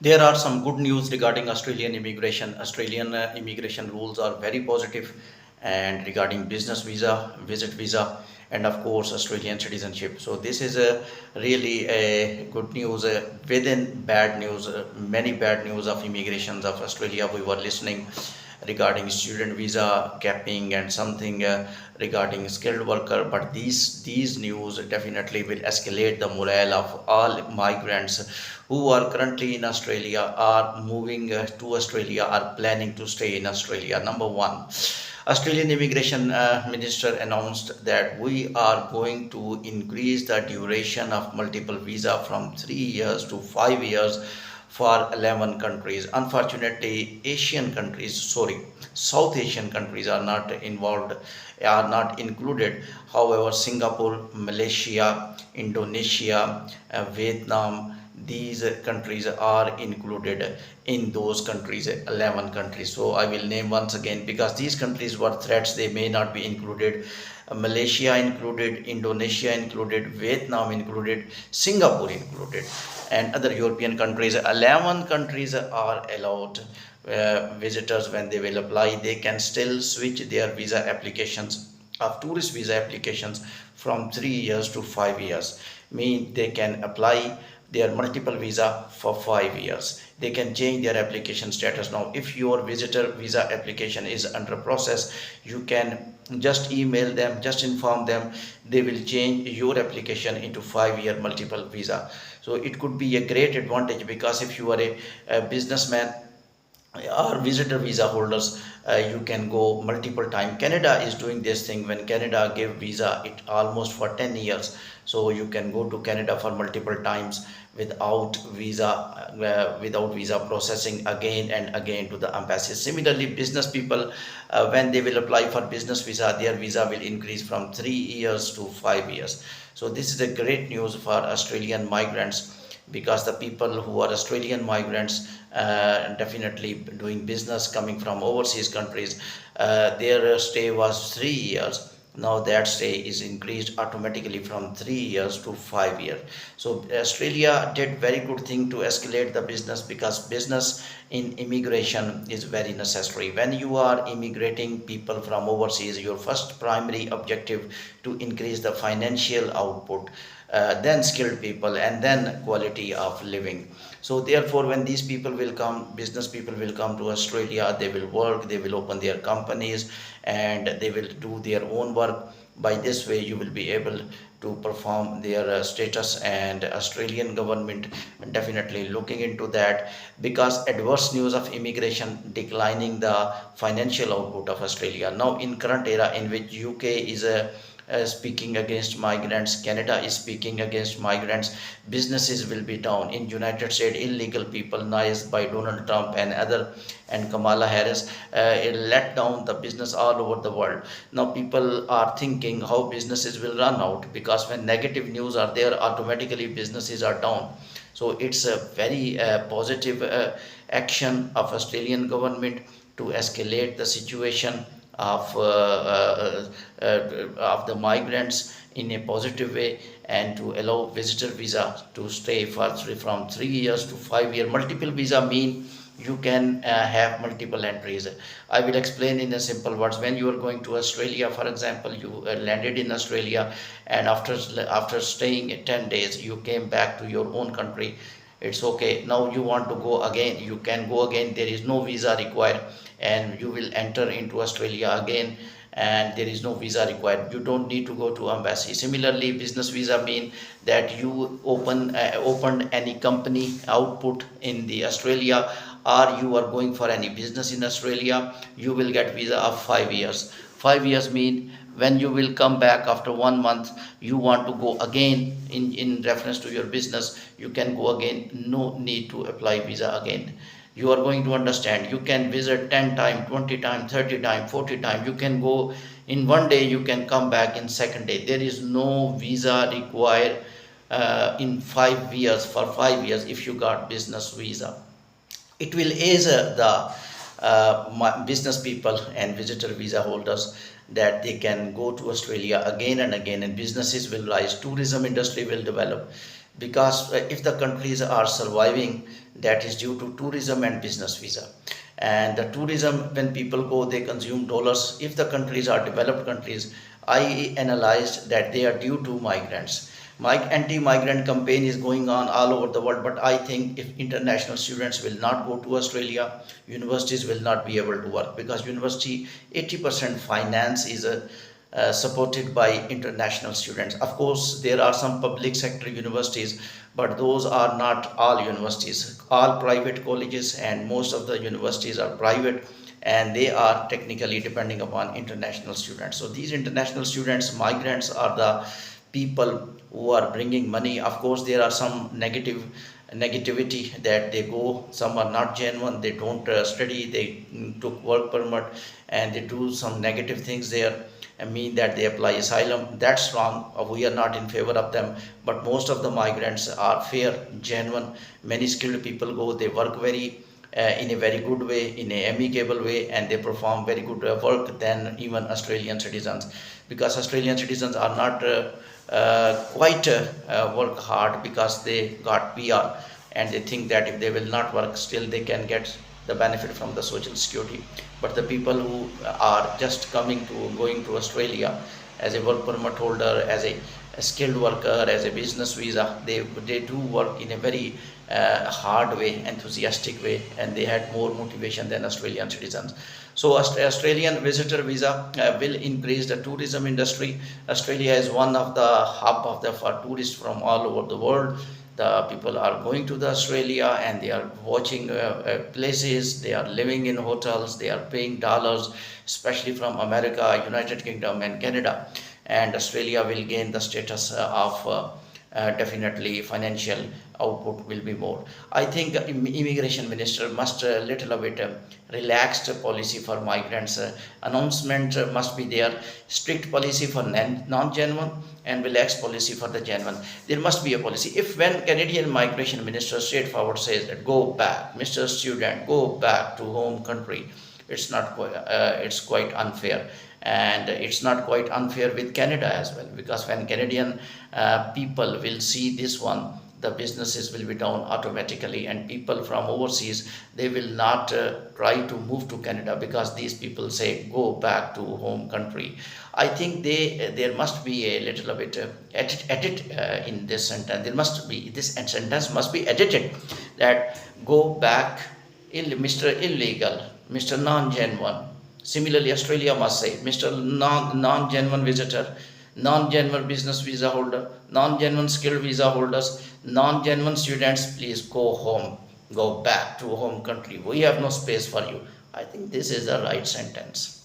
There are some good news regarding Australian immigration. Australian immigration rules are very positive, and regarding business visa, visit visa, and of course Australian citizenship. So this is a really a good news within bad news. Many bad news of immigrations of Australia. We were listening regarding student visa capping and something regarding skilled worker, but these news definitely will escalate the morale of all migrants who are currently in Australia, are moving to Australia, are planning to stay in Australia. Number one, Australian immigration minister announced that we are going to increase the duration of multiple visa from 3 years to 5 years for 11 countries. Unfortunately, South Asian countries are not involved, are not included. However, Singapore, Malaysia, Indonesia, Vietnam, these countries are included in those countries, 11 countries. So I will name once again, because these countries were threats, they may not be included. Malaysia included, Indonesia included, Vietnam included, Singapore included, and other European countries. 11 countries are allowed visitors. When they will apply, they can still switch their visa applications of tourist visa applications from 3 years to 5 years. Mean they can apply their multiple visa for 5 years. They can change their application status. Now if your visitor visa application is under process, you can just email them, just inform them, they will change your application into 5-year multiple visa. So it could be a great advantage, because if you are a businessman or visitor visa holders, you can go multiple time. Canada is doing this thing. When Canada gave visa, it almost for 10 years, so you can go to Canada for multiple times without visa processing again and again to the embassy. Similarly, business people, when they will apply for business visa, their visa will increase from 3 years to 5 years. So this is a great news for Australian migrants, because the people who are Australian migrants, definitely doing business coming from overseas countries, their stay was 3 years. Now that stay is increased automatically from 3 years to 5 years. So Australia did very good thing to escalate the business, because business in immigration is very necessary. When you are immigrating people from overseas, your first primary objective to increase the financial output, then skilled people, and then quality of living. So therefore, when these people will come, business people will come to Australia, they will work, they will open their companies, and they will do their own work. By this way, you will be able to perform their status, and Australian government definitely looking into that, because adverse news of immigration declining the financial output of Australia. Now in current era in which UK is speaking against migrants, Canada is speaking against migrants, businesses will be down. In United States, illegal people nice by Donald Trump and other, and Kamala Harris, it let down the business all over the world. Now people are thinking how businesses will run out, because when negative news are there, automatically businesses are down. So it's a very positive action of Australian government to escalate the situation of the migrants in a positive way, and to allow visitor visa to stay for from 3 years to 5 year. Multiple visa mean you can have multiple entries. I will explain in a simple words. When you are going to Australia, for example, you landed in Australia, and after staying 10 days, you came back to your own country. It's okay. Now you want to go again, you can go again. There is no visa required, and you will enter into Australia again, and there is no visa required. You don't need to go to embassy. Similarly, business visa mean that you opened any company output in the Australia, or you are going for any business in Australia, you will get visa of 5 years. 5 years mean when you will come back after 1 month, you want to go again in reference to your business, you can go again, no need to apply visa again. You are going to understand, you can visit 10 times, 20 times, 30 times, 40 times. You can go in one day, you can come back in second day. There is no visa required in 5 years, for 5 years, if you got business visa. It will ease the business people and visitor visa holders, that they can go to Australia again and again, and businesses will rise, tourism industry will develop. because if the countries are surviving, that is due to tourism and business visa. And the tourism, when people go, they consume dollars. If the countries are developed countries, I analyzed that they are due to migrants. My anti-migrant campaign is going on all over the world, but I think if international students will not go to Australia, universities will not be able to work, because university 80% finance is supported by international students. Of course, there are some public sector universities, but those are not all universities. All private colleges and most of the universities are private, and they are technically depending upon international students. So these international students, migrants, are the people who are bringing money. Of course, there are some negativity that they go, some are not genuine, they don't study, they took work permit, and they do some negative things there and mean that they apply asylum. That's wrong. We are not in favor of them, but most of the migrants are fair, genuine. Many skilled people go, they work very in a very good way, in a amicable way, and they perform very good work than even Australian citizens, because Australian citizens are not quite work hard, because they got PR, and they think that if they will not work, still they can get the benefit from the social security. But the people who are just going to Australia as a work permit holder, as a skilled worker, as a business visa, they do work in a very hard way, enthusiastic way, and they had more motivation than Australian citizens. So Australian visitor visa will increase the tourism industry. Australia is one of the hub of for tourists from all over the world. The people are going to the Australia, and they are watching places, they are living in hotels, they are paying dollars, especially from America, United Kingdom and Canada. And Australia will gain the status of definitely financial output will be more. I think immigration minister must little bit relaxed policy for migrants. Announcement must be there. Strict policy for non-genuine and relaxed policy for the genuine. There must be a policy. If when Canadian migration minister straightforward says that go back, Mr. Student, go back to home country, it's not it's quite unfair. And it's not quite unfair with Canada as well, because when Canadian people will see this one, the businesses will be down automatically, and people from overseas, they will not try to move to Canada, because these people say go back to home country. I think there must be a little bit edit in this sentence. There must be, this sentence must be edited, that go back, Mr. Illegal, Mr. Non-genuine. Similarly, Australia must say, Mr. Non-genuine visitor, non-genuine business visa holder, non-genuine skilled visa holders, non-genuine students, please go home, go back to home country. We have no space for you. I think this is the right sentence.